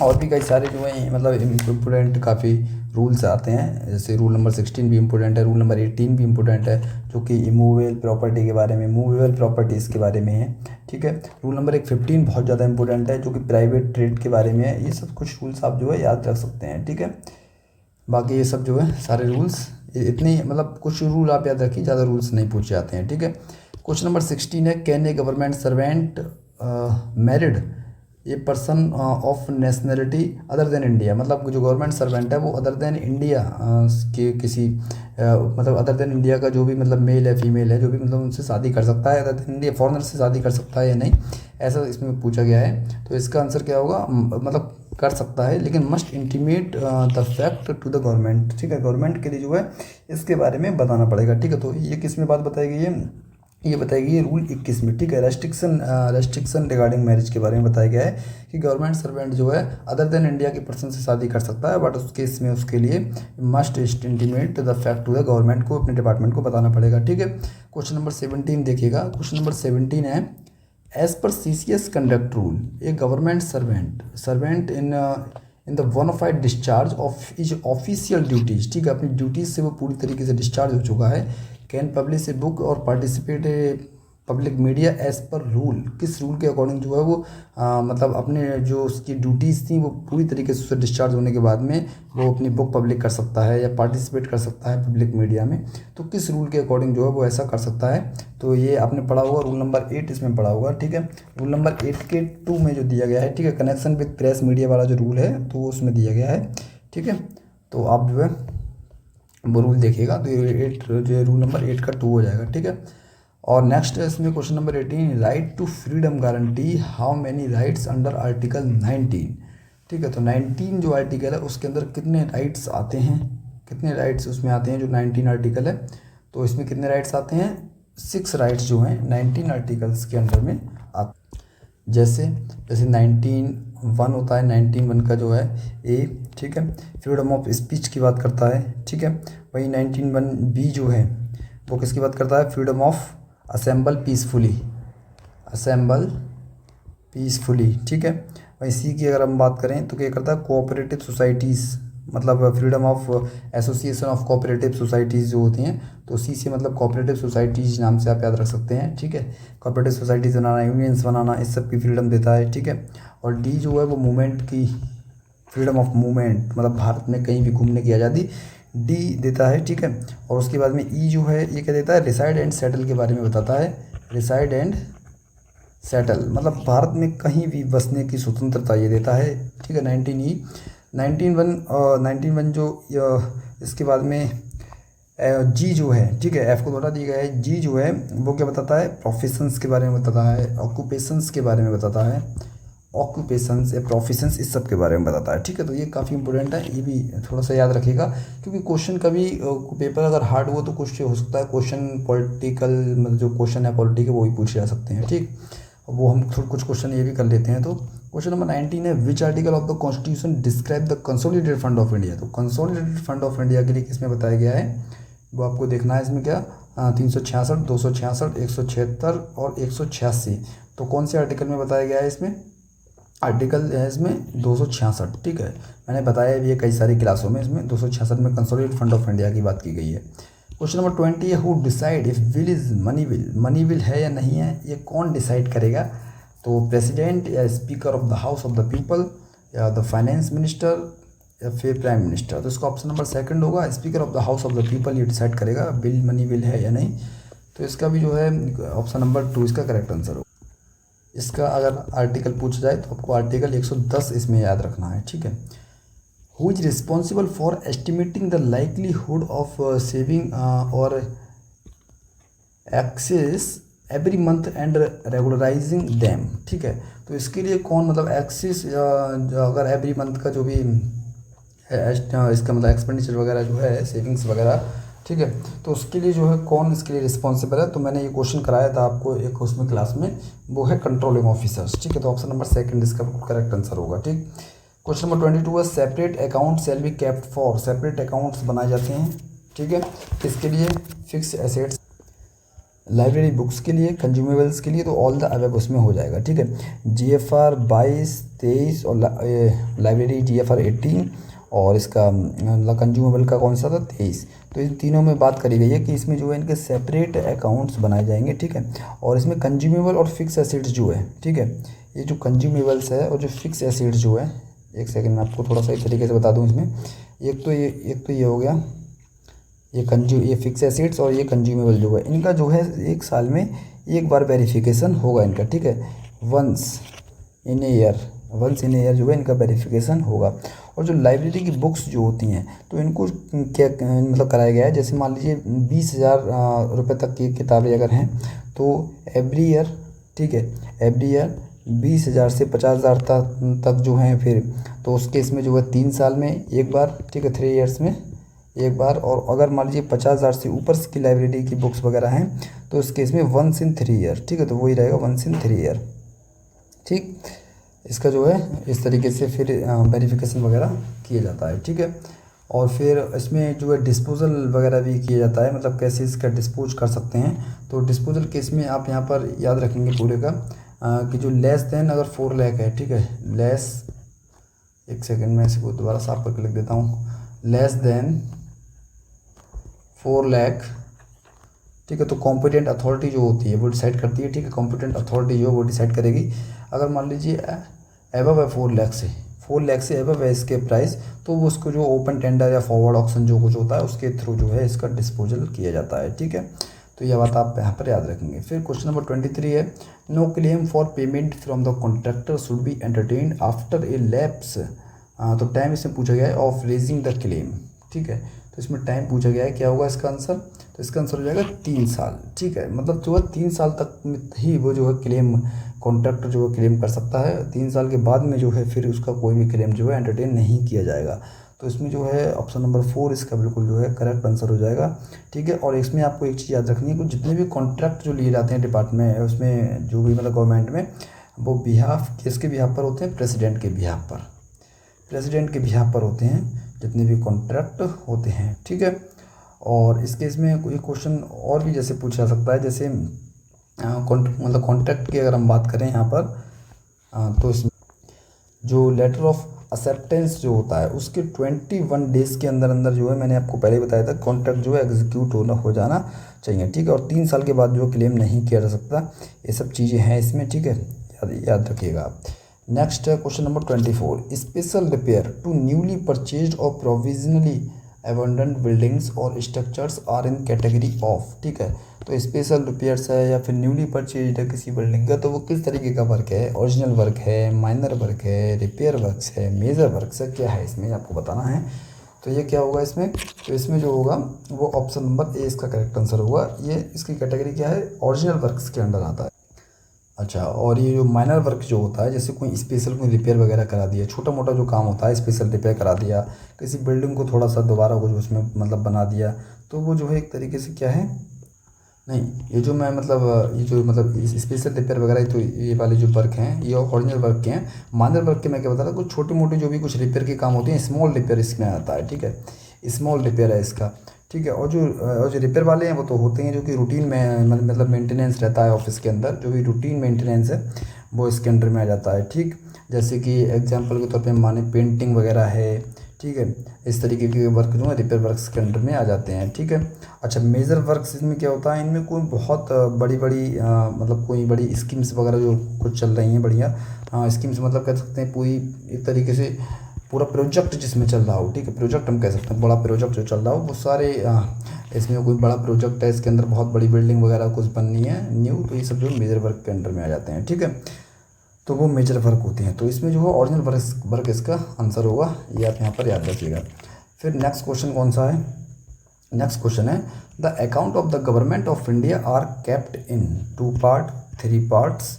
और भी कई सारे जो हैं मतलब इम्पोर्टेंट काफ़ी रूल्स आते हैं, जैसे रूल नंबर 16 भी इम्पोर्टेंट है, रूल नंबर 18 भी इम्पोर्टेंट है जो कि इमूवेबल प्रॉपर्टी के बारे में, मूवेबल प्रॉपर्टीज़ के बारे में है। ठीक है, रूल नंबर 15 बहुत ज़्यादा इंपॉर्टेंट है जो कि प्राइवेट ट्रेड के बारे में है। ये सब कुछ रूल्स आप जो है याद रख सकते हैं। ठीक है, बाकी ये सब जो है सारे रूल्स इतने मतलब कुछ रूल आप याद रखिए, ज़्यादा रूल्स नहीं पूछे जाते हैं। ठीक है, क्वेश्चन नंबर 16 है can a government servant married ये person of nationality other than India. मतलब जो गवर्नमेंट सर्वेंट है वो अदर देन इंडिया के किसी मतलब अदर देन इंडिया का जो भी मतलब मेल है फीमेल है जो भी मतलब उनसे शादी कर सकता है, अदर देन इंडिया फॉरेनर से शादी कर सकता है या नहीं, ऐसा इसमें पूछा गया है। तो इसका आंसर क्या होगा, मतलब कर सकता है लेकिन must intimate the fact to the government. ठीक है, गवर्नमेंट के लिए जो है इसके बारे में बताना पड़ेगा। ठीक है, तो ये किस में बात बताई गई है, ये बताया गया है रूल 21 में। ठीक है, रेस्ट्रिक्शन रिगार्डिंग मैरिज के बारे में बताया गया है कि गवर्नमेंट सर्वेंट जो है अदर देन इंडिया के पर्सन से शादी कर सकता है, बट उस केस में उसके लिए must intimate the fact to the government को, अपने डिपार्टमेंट को बताना पड़ेगा। ठीक है, क्वेश्चन नंबर 17 देखिएगा, क्वेश्चन नंबर 17 है as per CCS conduct rule a government servant in the bona fide discharge of is official duties. ठीक है, अपनी ड्यूटीज से वो पूरी तरीके से डिस्चार्ज हो चुका है, कैन पब्लिश ए बुक और participate a public media as per rule. किस रूल के अकॉर्डिंग जो है वो मतलब अपने जो उसकी ड्यूटीज़ थी वो पूरी तरीके से उससे डिस्चार्ज होने के बाद में वो अपनी बुक पब्लिक कर सकता है या पार्टिसिपेट कर सकता है पब्लिक मीडिया में, तो किस रूल के अकॉर्डिंग जो है वो ऐसा कर सकता है। तो ये आपने पढ़ा होगा, रूल नंबर 8 इसमें पढ़ा होगा। ठीक है, रूल नंबर 8 के 2 में जो दिया गया है, ठीक है, कनेक्शन विद प्रेस मीडिया वाला जो रूल है तो वो उसमें दिया गया है। ठीक है, तो आप जो है वो रूल देखिएगा तो ये 8 जो रूल नंबर 8 का 2 हो जाएगा। ठीक है, और नेक्स्ट है इसमें question number 18 right to freedom guarantee how many rights under article 19। ठीक है, तो 19 जो आर्टिकल है उसके अंदर कितने राइट्स आते हैं, कितने राइट्स उसमें आते हैं जो 19 आर्टिकल है, तो इसमें कितने राइट्स आते हैं, 6 राइट्स जो हैं 19 आर्टिकल्स के अंडर में आते हैं। जैसे 19(1) होता है, 19(1) का जो है ए, ठीक है, फ्रीडम ऑफ स्पीच की बात करता है। ठीक है, वही 19(1)(b) जो है वो किसकी बात करता है, फ्रीडम ऑफ असेंबल पीसफुली, ठीक है। वहीं सी की अगर हम बात करें तो क्या करता है, कोऑपरेटिव सोसाइटीज़, मतलब freedom of association of cooperative societies जो होती हैं, तो सी से मतलब कोऑपरेटिव सोसाइटीज़ नाम से आप याद रख सकते हैं। ठीक है, कोऑपरेटिव सोसाइटीज़ बनाना, यूनियंस बनाना, इस सब की फ्रीडम देता है। ठीक है, और डी जो है वो मूवमेंट की, फ्रीडम ऑफ मूवमेंट, मतलब भारत में कहीं भी घूमने की आज़ादी, डी देता है। ठीक है, और उसके बाद में ई जो है ये क्या देता है, रिसाइड एंड सेटल के बारे में बताता है, रिसाइड एंड सेटल, मतलब भारत में कहीं भी बसने की स्वतंत्रता ये देता है, ठीक है। 19 जो इसके बाद में जी जो है, ठीक है, एफ को थोड़ा दिया गया है। जी जो है वो क्या बताता है, प्रोफेशंस के बारे में बताता है, ऑक्यूपेशंस के बारे में बताता है, ऑक्यूपेशंस या प्रोफेशंस इस सब के बारे में बताता है, ठीक है। तो ये काफ़ी इंपॉर्टेंट है, ये भी थोड़ा सा याद रखिएगा, क्योंकि क्वेश्चन कभी पेपर अगर हार्ड हुआ तो कुछ हो सकता है क्वेश्चन पॉलिटिकल, मतलब जो क्वेश्चन है पॉलिटिकल वो भी पूछे जा सकते हैं, ठीक। वो हम थोड़ा कुछ क्वेश्चन ये भी कर लेते हैं। तो क्वेश्चन नंबर 19 है, which article of the constitution describe the consolidated fund of India. तो कंसोलिडेटेड फंड ऑफ इंडिया के लिए किसमें बताया गया है, वो आपको देखना है। इसमें क्या 366, 266, 176 और 186, तो कौन से आर्टिकल में बताया गया है, इसमें आर्टिकल है इसमें 266, ठीक है। मैंने बताया भी ये कई सारी क्लासों में, इसमें 266 में कंसोलिडेटेड फंड ऑफ इंडिया की बात की गई है। क्वेश्चन नंबर 20 है, who decide if will is money will, money will है या नहीं है, ये कौन डिसाइड करेगा। तो प्रेसिडेंट या speaker of the house of the people या द फाइनेंस मिनिस्टर या फिर प्राइम मिनिस्टर। तो इसका ऑप्शन नंबर सेकंड होगा, speaker of the house of the people ये डिसाइड करेगा बिल मनी विल है या नहीं। तो इसका भी जो है ऑप्शन नंबर 2 इसका करेक्ट आंसर होगा। इसका अगर आर्टिकल पूछा जाए तो आपको आर्टिकल 110 इसमें याद रखना है, ठीक है। Who is responsible for estimating the likelihood of saving और excess every month and regularising them, ठीक है। तो इसके लिए कौन, मतलब एक्सेस अगर एवरी मंथ का जो भी इसका मतलब एक्सपेंडिचर वगैरह जो है सेविंग्स वगैरह, ठीक है, तो उसके लिए जो है कौन इसके लिए रिस्पॉन्सिबल है। तो मैंने ये क्वेश्चन कराया था आपको एक उसमें क्लास में, वो है कंट्रोलिंग ऑफिसर्स, ठीक है। तो ऑप्शन नंबर सेकंड इसका करेक्ट आंसर होगा, ठीक। क्वेश्चन नंबर 22 है, separate account shall be kept for, separate accounts बनाए जाते हैं, ठीक है, किसके लिए, फिक्स एसेट्स, लाइब्रेरी बुक्स के लिए, कंज्यूमेबल्स के लिए। तो ऑल द अबव उसमें हो जाएगा, ठीक है। GFR 22, 23 और लाइब्रेरी GFR 18 और इसका कंज्यूमेबल का कौन सा था 23। तो इन तीनों में बात करी गई है कि इसमें जो है इनके सेपरेट अकाउंट्स बनाए जाएंगे, ठीक है। और इसमें कंज्यूमेबल और फिक्स एसेट्स जो है, ठीक है, ये जो कंज्यूमेबल्स है और जो फिक्स एसेट्स जो है, एक सेकंड में आपको थोड़ा सा इस तरीके से बता दूं। इसमें एक तो ये हो गया, ये फिक्स एसेट्स और ये कंज्यूमेबल जो है, इनका जो है एक साल में एक बार वेरिफिकेशन होगा इनका, ठीक है। वंस इन ए ईयर जो है इनका वेरिफिकेशन होगा। और जो लाइब्रेरी की बुक्स जो होती हैं तो इनको क्या मतलब कराया गया है, जैसे मान लीजिए 20,000 रुपये तक की किताबें अगर हैं तो एवरी ईयर, ठीक है, एवरी ईयर 20,000 से 50,000 तक जो हैं फिर, तो उस केस में जो है 3 साल में एक बार, ठीक है, 3 ईयर्स में एक बार। और अगर मान लीजिए 50,000 से ऊपर की लाइब्रेरी की बुक्स वगैरह हैं तो उस केस में 1 in 3 ईयर, ठीक है। तो वही रहेगा 1 in 3 ईयर, ठीक। इसका जो है इस तरीके से फिर वेरिफिकेशन वगैरह किया जाता है, ठीक है। और फिर इसमें जो है डिस्पोजल वगैरह भी किया जाता है, मतलब कैसे इसका डिस्पोज कर सकते हैं। तो डिस्पोजल केस में आप यहाँ पर याद रखेंगे पूरे का कि जो लेस देन अगर 4 लाख है, ठीक है, लेस, एक सेकंड में इसको दोबारा साफ करके लिख देता हूँ, लेस देन 4 लाख, ठीक है। तो कॉम्पिटेंट अथॉरिटी जो होती है वो डिसाइड करती है, ठीक है, कॉम्पिटेंट अथॉरिटी जो वो डिसाइड करेगी। अगर मान लीजिए एबव है 4 लाख से एबव है इसके प्राइस, तो वो उसको जो ओपन टेंडर या फॉरवर्ड ऑक्शन जो कुछ होता है उसके थ्रू जो है इसका डिस्पोजल किया जाता है, ठीक है। तो यह बात आप यहाँ पर याद रखेंगे। फिर क्वेश्चन नंबर 23 है, no claim for payment from the contractor should be entertained after a lapse. तो टाइम इसमें पूछा गया है ऑफ रेजिंग द क्लेम, ठीक है। तो इसमें टाइम पूछा गया है, क्या होगा इसका आंसर। तो इसका आंसर हो जाएगा 3 साल, ठीक है। मतलब जो है 3 साल तक ही वो जो है क्लेम कॉन्ट्रैक्टर जो है क्लेम कर सकता है। 3 साल के बाद में जो है फिर उसका कोई भी क्लेम जो है एंटरटेन नहीं किया जाएगा। तो इसमें जो है ऑप्शन नंबर 4 इसका बिल्कुल जो है करेक्ट आंसर हो जाएगा, ठीक है। और इसमें आपको एक चीज़ याद रखनी है कि जितने भी कॉन्ट्रैक्ट जो लिए जाते हैं डिपार्टमेंट उसमें जो भी मतलब गवर्नमेंट में, वो बिहाफ किसके बिहाफ पर होते हैं, प्रेसिडेंट के बिहाफ पर होते हैं जितने भी कॉन्ट्रैक्ट होते हैं, ठीक है। और इस केस में कोई क्वेश्चन और भी जैसे पूछा जा सकता है, जैसे मतलब कॉन्ट्रैक्ट की अगर हम बात करें यहाँ पर, तो इसमें जो लेटर ऑफ एक्सेप्टेंस जो होता है उसके 21 डेज़ के अंदर जो है, मैंने आपको पहले बताया था कॉन्ट्रैक्ट जो है एग्जीक्यूट हो जाना चाहिए, ठीक है। और 3 साल के बाद जो क्लेम नहीं किया जा सकता, ये सब चीज़ें हैं इसमें, ठीक है, याद रखिएगा आप। नेक्स्ट है question number 24, special repair to newly purchased और प्रोविजनली एबंडेंट बिल्डिंग्स और structures are in category of, ठीक है। तो स्पेशल रिपेयर्स है या फिर न्यूली परचेज है किसी बिल्डिंग का, तो वो किस तरीके का वर्क है, ओरिजिनल वर्क है, माइनर वर्क है, रिपेयर वर्क्स है, मेजर वर्क्स है, क्या है इसमें आपको बताना है। तो ये क्या होगा इसमें, तो इसमें जो होगा वो ऑप्शन नंबर ए इसका करेक्ट आंसर होगा। ये इसकी कैटेगरी क्या है, ओरिजिनल वर्क्स के अंडर आता है। अच्छा, और ये जो माइनर वर्क जो होता है, जैसे कोई स्पेशल कोई रिपेयर वगैरह करा दिया, छोटा मोटा जो काम होता है स्पेशल रिपेयर करा दिया, किसी बिल्डिंग को थोड़ा सा दोबारा कुछ उसमें मतलब बना दिया, तो वो जो है एक तरीके से क्या है, नहीं ये जो मैं मतलब ये जो मतलब स्पेशल रिपेयर वगैरह, तो ये वाले जो वर्क हैं ये ओरिजिनल वर्क के हैं। माइनर वर्क के मैं क्या बता रहा हूँ, कुछ छोटे मोटे जो भी कुछ रिपेयर के काम होते हैं, स्मॉल रिपेयर इसमें आता है, ठीक है, स्मॉल रिपेयर है इसका, ठीक है। और जो रिपेयर वाले हैं वो तो होते हैं जो कि रूटीन में मतलब मेंटेनेंस रहता है ऑफिस के अंदर, जो भी रूटीन मेंटेनेंस है वो इसके अंडर में आ जाता है, ठीक। जैसे कि एग्जांपल के तौर पे माने पेंटिंग वगैरह है, ठीक है, इस तरीके के वर्क जो है रिपेयर वर्क्स के अंडर में आ जाते हैं, ठीक है। अच्छा, मेजर वर्क्स इसमें क्या होता है, इनमें कोई बहुत बड़ी बड़ी मतलब कोई बड़ी स्कीम्स वगैरह जो कुछ चल रही हैं बढ़िया स्कीम्स, मतलब कह सकते हैं पूरी एक तरीके से पूरा प्रोजेक्ट जिसमें चल रहा हो, ठीक है, प्रोजेक्ट हम कह सकते हैं, बड़ा प्रोजेक्ट जो चल रहा हो वो सारे इसमें कोई बड़ा प्रोजेक्ट है, इसके अंदर बहुत बड़ी बिल्डिंग वगैरह कुछ बननी है न्यू, तो ये सब जो मेजर वर्क के अंडर में आ जाते हैं, ठीक है। तो वो मेजर वर्क होते हैं, तो इसमें जो है ओरिजिनल वर्क इसका आंसर होगा, ये आप यहाँ पर याद रखिएगा। फिर नेक्स्ट क्वेश्चन कौन सा है, नेक्स्ट क्वेश्चन है the account of the government of India are kept in 2 part, 3 parts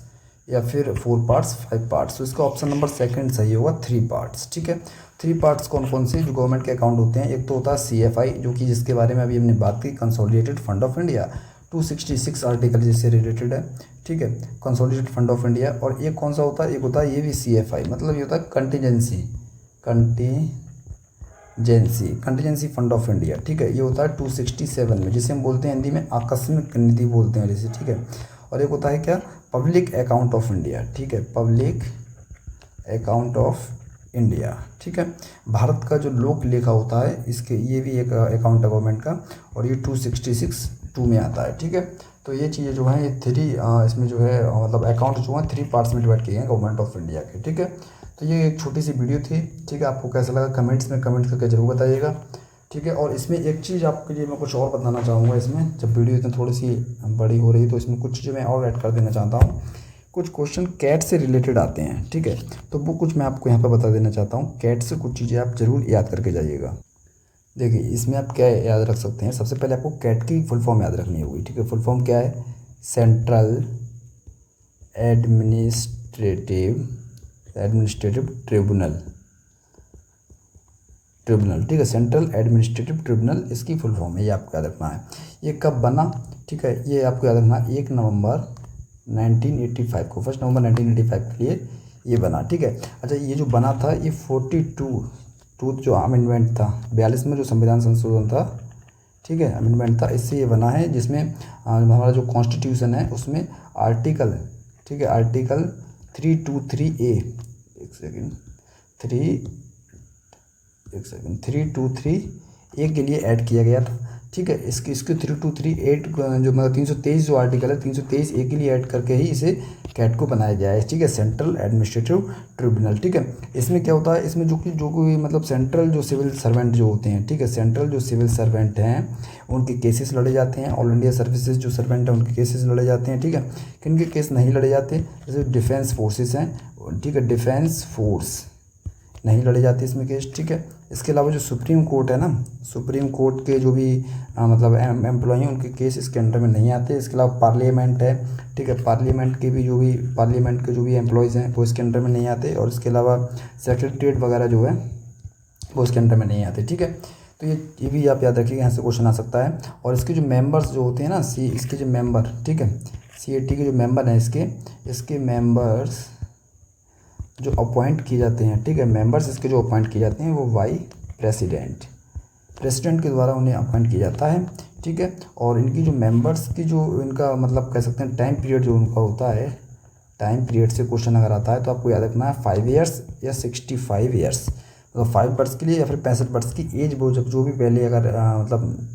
या फिर 4 पार्ट्स, 5 पार्ट्स। तो इसका ऑप्शन नंबर सेकंड सही होगा, 3 पार्ट्स, ठीक है। 3 पार्ट्स कौन कौन से जो गवर्नमेंट के अकाउंट होते हैं, एक तो होता है CFI जो कि जिसके बारे में अभी हमने बात की, consolidated fund of India, 266 article जिससे रिलेटेड है, ठीक है, कंसोलिडेटेड फंड ऑफ इंडिया। और एक कौन सा होता है, एक होता है ये भी CFI, मतलब ये होता है कंटीजेंसी फंड ऑफ इंडिया, ठीक है, ये होता है 267 में, जिसे हम बोलते हैं हिंदी में आकस्मिक निधि बोलते हैं जैसे, ठीक है। और एक होता है क्या, पब्लिक अकाउंट ऑफ इंडिया, ठीक है, पब्लिक अकाउंट ऑफ इंडिया, ठीक है। भारत का जो लोक लेखा होता है इसके, ये भी एक अकाउंट है गवर्नमेंट का, और ये 266(2) में आता है, ठीक है। तो ये चीज़ें जो हैं ये 3 इसमें जो है मतलब अकाउंट जो हैं 3 पार्ट्स में डिवाइड किए हैं गवर्नमेंट ऑफ इंडिया के, ठीक है। तो ये एक छोटी सी वीडियो थी, ठीक है, आपको कैसा लगा कमेंट्स में कमेंट करके जरूर बताइएगा, ठीक है। और इसमें एक चीज़ आपके लिए मैं कुछ और बताना चाहूँगा, इसमें जब वीडियो इतनी थोड़ी सी बड़ी हो रही है तो इसमें कुछ चीज़ें मैं और ऐड कर देना चाहता हूँ। कुछ क्वेश्चन कैट से रिलेटेड आते हैं, ठीक है, तो वो कुछ मैं आपको यहाँ पर बता देना चाहता हूँ। कैट से कुछ चीज़ें आप ज़रूर याद करके जाइएगा। देखिए इसमें आप क्या याद रख सकते हैं, सबसे पहले आपको कैट की फुल फॉर्म याद रखनी होगी, ठीक है। फुल फॉर्म क्या है, सेंट्रल एडमिनिस्ट्रेटिव ट्रिब्यूनल, ठीक है, सेंट्रल एडमिनिस्ट्रेटिव ट्रिब्यूनल इसकी फुल फॉर्म है, ये आपको याद रखना है। ये कब बना, ठीक है, ये आपको याद रखना है 1 नवंबर 1985 को, 1 नवंबर 1985 के लिए ये बना, ठीक है। अच्छा, ये जो बना था ये 42 जो अमेंडमेंट था, 42 में जो संविधान संशोधन था, ठीक है, अमेंडमेंट था, इससे ये बना है, जिसमें हमारा जो कॉन्स्टिट्यूशन है उसमें आर्टिकल, ठीक है, आर्टिकल 323A, एक सेकेंड 323A के लिए ऐड किया गया था, ठीक है। इसके 3238 जो मतलब 323 जो आर्टिकल है 323A के लिए ऐड करके ही इसे कैट को बनाया गया है, ठीक है, सेंट्रल एडमिनिस्ट्रेटिव ट्रिब्यूनल, ठीक है। इसमें क्या होता है, इसमें जो कोई मतलब सेंट्रल जो सिविल सर्वेंट जो होते हैं, ठीक है, सेंट्रल जो सिविल सर्वेंट हैं उनके केसेस लड़े जाते हैं, ऑल इंडिया सर्विसेज जो सर्वेंट हैं उनके केसेस लड़े जाते हैं, ठीक है। किन के केस नहीं लड़े जाते, जैसे डिफेंस फोर्सेस हैं, ठीक है, डिफेंस फोर्स नहीं लड़े जाते इसमें केस, ठीक है। इसके अलावा जो सुप्रीम कोर्ट है ना, सुप्रीम कोर्ट के जो भी मतलब एम्प्लॉई हैं उनके केस इसके अंडर में नहीं आते। इसके अलावा पार्लियामेंट है, ठीक है, पार्लियामेंट के जो भी एम्प्लॉयज़ हैं वो इसके अंडर में नहीं आते। और इसके अलावा सेक्रेटरीट वगैरह जो है वो इसके अंडर में नहीं आते, ठीक है। तो ये भी आप याद रखिएगा, यहाँ से क्वेश्चन आ सकता है। और इसके जो मेंबर्स जो होते हैं ना, इसके जो मेंबर, ठीक है, CAT के जो मेंबर हैं इसके मेंबर्स जो अपॉइंट किए जाते हैं, ठीक है, मेंबर्स इसके जो अपॉइंट किए जाते हैं वो प्रेसिडेंट के द्वारा उन्हें अपॉइंट किया जाता है, ठीक है। और इनकी जो मेंबर्स की जो इनका मतलब कह सकते हैं टाइम पीरियड जो उनका होता है, टाइम पीरियड से क्वेश्चन अगर आता है तो आपको याद रखना है 5 ईयर्स या 65 ईयर्स, तो 5 वर्ष के लिए या फिर 65 वर्ष की एज वो जो भी पहले अगर मतलब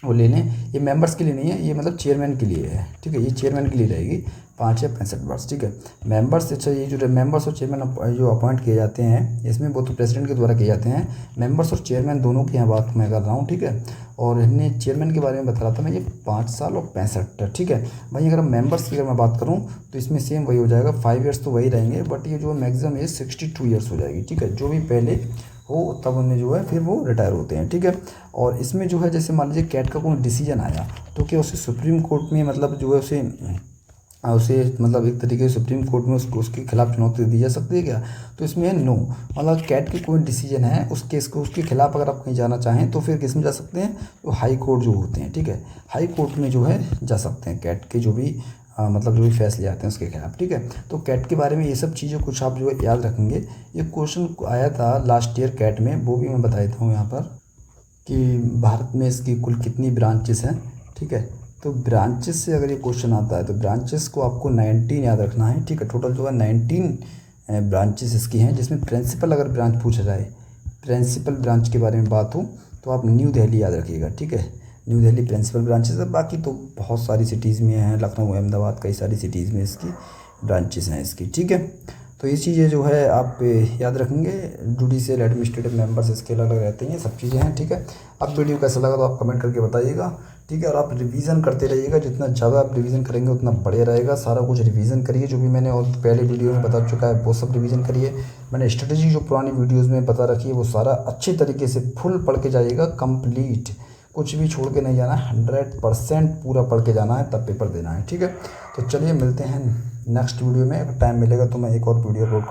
वो ले लें। ये मेंबर्स के लिए नहीं है, ये मतलब चेयरमैन के लिए है, ठीक है। ये चेयरमैन के लिए रहेगी 5 या 65 वर्ष, ठीक है। मेंबर्स, अच्छा ये जो मेंबर्स और चेयरमैन जो अपॉइंट किए जाते हैं इसमें वो तो प्रेसिडेंट के द्वारा किए जाते हैं। मेंबर्स और चेयरमैन दोनों की यहाँ बात मैं कर रहा हूँ, ठीक है। और इन्हें चेयरमैन के बारे में बता रहा था मैं, ये 5 साल और 65, ठीक है। वहीं अगर मेंबर्स की अगर मैं बात करूँ तो इसमें सेम वही हो जाएगा, 5 ईयर्स तो वही रहेंगे, बट ये जो मैक्सिमम एज 62 ईयर्स हो जाएगी, ठीक है। जो भी पहले हो तब उन्हें जो है फिर वो रिटायर होते हैं, ठीक है। और इसमें जो है जैसे मान लीजिए कैट का कोई डिसीजन आया तो क्या उसे सुप्रीम कोर्ट में मतलब जो है उसे मतलब एक तरीके से सुप्रीम कोर्ट में उसको उसके खिलाफ चुनौती दी जा सकती है क्या? तो इसमें नो, मतलब कैट की कोई डिसीजन है उस केस को उसके खिलाफ अगर आप कहीं जाना चाहें तो फिर किस में जा सकते हैं? तो हाई कोर्ट जो होते हैं, ठीक है। हाई कोर्ट में जो है जा सकते हैं कैट के जो भी मतलब जो भी फैसले आते हैं उसके खिलाफ, ठीक है। तो कैट के बारे में ये सब चीज़ें कुछ आप जो है याद रखेंगे। ये क्वेश्चन आया था लास्ट ईयर कैट में, वो भी मैं बता देता हूँ यहाँ पर कि भारत में इसकी कुल कितनी ब्रांचेस हैं, ठीक है। तो ब्रांचेस से अगर ये क्वेश्चन आता है तो ब्रांचेस को आपको 19 याद रखना है, ठीक है। टोटल जो है 19 ब्रांचेस इसकी हैं, जिसमें प्रिंसिपल अगर ब्रांच पूछा जाए, प्रिंसिपल ब्रांच के बारे में बात हो तो आप न्यू दिल्ली याद रखिएगा, ठीक है। न्यू दिल्ली प्रिंसिपल ब्रांचेस है, बाकी तो बहुत सारी सिटीज़ में हैं, लखनऊ, अहमदाबाद, कई सारी सिटीज़ में इसकी ब्रांचेस हैं इसकी, ठीक है। तो ये चीज़ें जो है आप याद रखेंगे। जुडिशियल एडमिनिस्ट्रेटिव मेंबर्स इसके अलग अलग रहते हैं, ये सब चीज़ें हैं, ठीक है। अब वीडियो कैसा लगा तो आप कमेंट करके बताइएगा, ठीक है। और आप रिवीजन करते रहिएगा, जितना ज़्यादा आप रिवीजन करेंगे उतना बढ़िया रहेगा। सारा कुछ रिवीजन करिए, जो भी मैंने और पहले वीडियो में बता चुका है वो सब रिवीजन करिए। मैंने स्ट्रेटजी जो पुरानी वीडियोज़ में बता रखी है वो सारा अच्छे तरीके से फुल पढ़ के जाइएगा, कंप्लीट, कुछ भी छोड़ के नहीं जाना, 100% पूरा पढ़ के जाना है, तब पेपर देना है, ठीक है। तो चलिए मिलते हैं नेक्स्ट वीडियो में, अगर टाइम मिलेगा तो मैं एक और वीडियो अपलोड